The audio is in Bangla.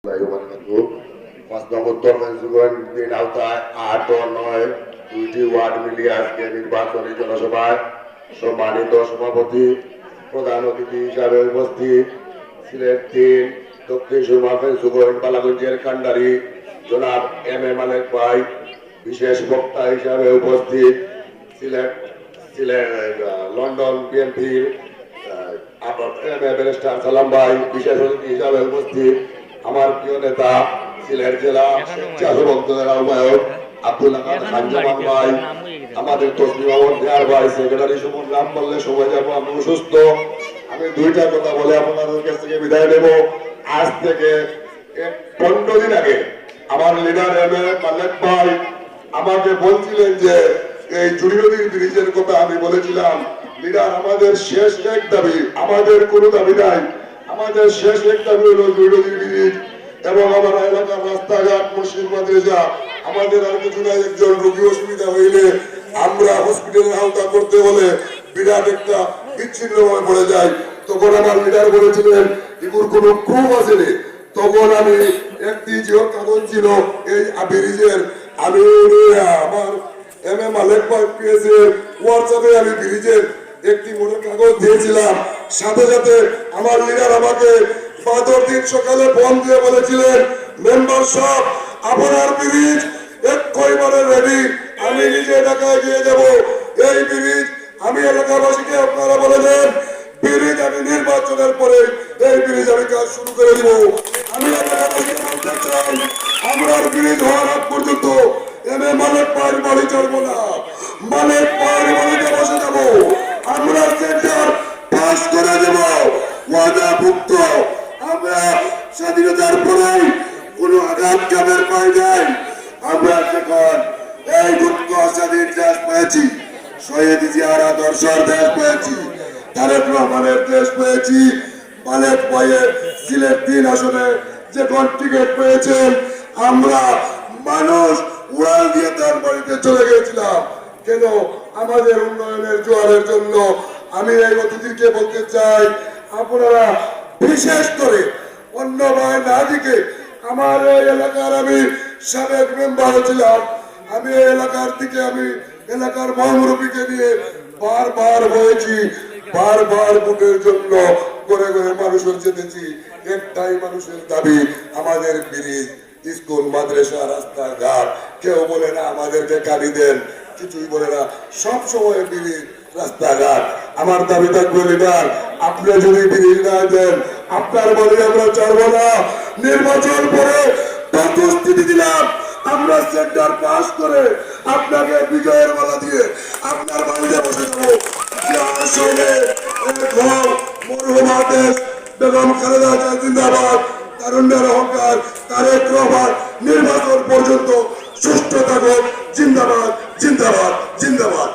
পাঁচ নম্বর দরবেন দিন আওতায় ৮ ও ৯ দুইটি ওয়ার্ড মিলিয়ে আজকে নির্বাচনী জনসভায় সম্মানিত সভাপতি প্রধান অতিথি হিসাবে উপস্থিত সিলেট ৩ দক্ষিণ সুরমা ফেঞ্চুগঞ্জ বালাগঞ্জের কান্ডারি জনাব এম এ মালেক ভাই, বিশেষ বক্তা হিসাবে উপস্থিত সিলেট লন্ডন বিএনপির এম এ ব্যারিস্টার সালাম ভাই, বিশেষ অতিথি হিসাবে উপস্থিত আমার প্রিয় নেতা সিলেট জেলা স্বেচ্ছাসেবক দলের আহ্বায়ক আব্দুল খান জামান ভাই, আমাদের তসলিম দেয়ার ভাই, সেক্রেটারি সুমন নাম বললে সময় যাবো, আমি অসুস্থ। আমি দুইটা কথা বলে আপনাদের কাছ থেকে বিদায় নেব। আজ থেকে 15 দিন আগে আমার লিডার এম এ মালেক ভাই আমাকে বলছিলেন যে এই জুড়ি নদীর ব্রিজের কথা আমি বলেছিলাম, লিডার আমাদের শেষ এক দাবি, আমাদের কোনো দাবি নাই, আমাদের শেষ এক দাবি হলো জুড়ি নদীর ব্রিজ এবং আমার এলাকার রাস্তাঘাট মসজিদ মাদ্রাসা। আমাদের আর কিছু নাই, একজন রোগী অসুবিধা হইলে আমরা হসপিটালের আওতা করতে হলে বিরাট একটা বিচ্ছিন্ন হয়ে পড়ে যায়। তখন আমার লিডার বলেছিলেন এগুর কোনো খুব আসেনি। তখন আমি একটি জিও কাগজ ছিল এই ব্রিজের, আমি আমার এম এ মালেক ভাই পেয়েছেন হোয়াটসঅ্যাপে আমি ব্রিজের একটি মোটা কাগজ দিয়েছিলাম। সাথে সাথে আমার লিডার আমাকে 5 দিন সকালে ফোন দিয়ে বলেছিলেন মেম্বার সাহেব আপনার ব্রিজ একবারে রেডি, আমি নিজে ঢাকায় গিয়ে যাব। এই ব্রিজ আমি এলাকাবাসীকে আপনারা বলে দেন ব্রিজ আমি নির্বাচনের পরে এই ব্রিজ আমি কাজ শুরু করে দিব। আমি এলাকাবাসীকে বলতে চাই আমরা ব্রিজ হওয়ার আগ পর্যন্ত এম এ মালেক ভাইয়ের বাড়ি চড়বো না, মালেক ভাইয়ের বাড়িতে বসে যাবো। আমরা সেন্টার পাস করে দেব ওয়াদাভুক্ত। আমরা স্বাধীনতার পরে কোনো আঘাত কামের পাই নাই। আমরা যখন এই দুঃখ স্বাধীন দেশ পেয়েছি, শহীদ জিয়ার আদর্শের দেশ পেয়েছি, তারেক রহমানের দেশ পেয়েছি, মালেক ভাইয়ের সিলেট ৩ আসনে যখন টিকিট পেয়েছেন আমরা মানুষ উড়াল দিয়ে তার বাড়িতে চলে গেছিলাম। কেন? আমাদের উন্নয়নের জোয়ারের জন্য। আমি এই অতিথিকে বলতে চাই আপনারা বিশেষ করে অন্য ভাই না দিকে আমার এই এলাকার আমি সাবেক মেম্বার ছিলাম, আমি এই এলাকার দিকে আমি এলাকার মহামুরব্বীকে নিয়ে বারবার হয়েছি, বারবার ভোটের জন্য করে করে মানুষের যেতেছি। একটাই মানুষের দাবি আমাদের ব্রিজ, স্কুল মাদ্রাসা রাস্তাঘাট। কেউ বলে না আমাদেরকে কালি দেন, কিছুই বলে না, সব সময় ব্রিজ রাস্তাঘাট। আমার দাবি থাকবে লিডার আপনি যদি ব্রিজ না দেন আপনার বাড়ি আমরা ছাড়বো না। নির্বাচন পরে প্রতিশ্রুতি দিলাম আমরা সেন্টার পাস করে আপনাকে বিজয়ের মালা দিয়ে আপনার বাড়িতে বসে যাবো। বেগম খালেদা জিয়া জিন্দাবাদ, তারুণ্যের অহংকার তারেক রহমান নির্বাচন পর্যন্ত সুষ্ঠু থাকুক। জিন্দাবাদ জিন্দাবাদ জিন্দাবাদ।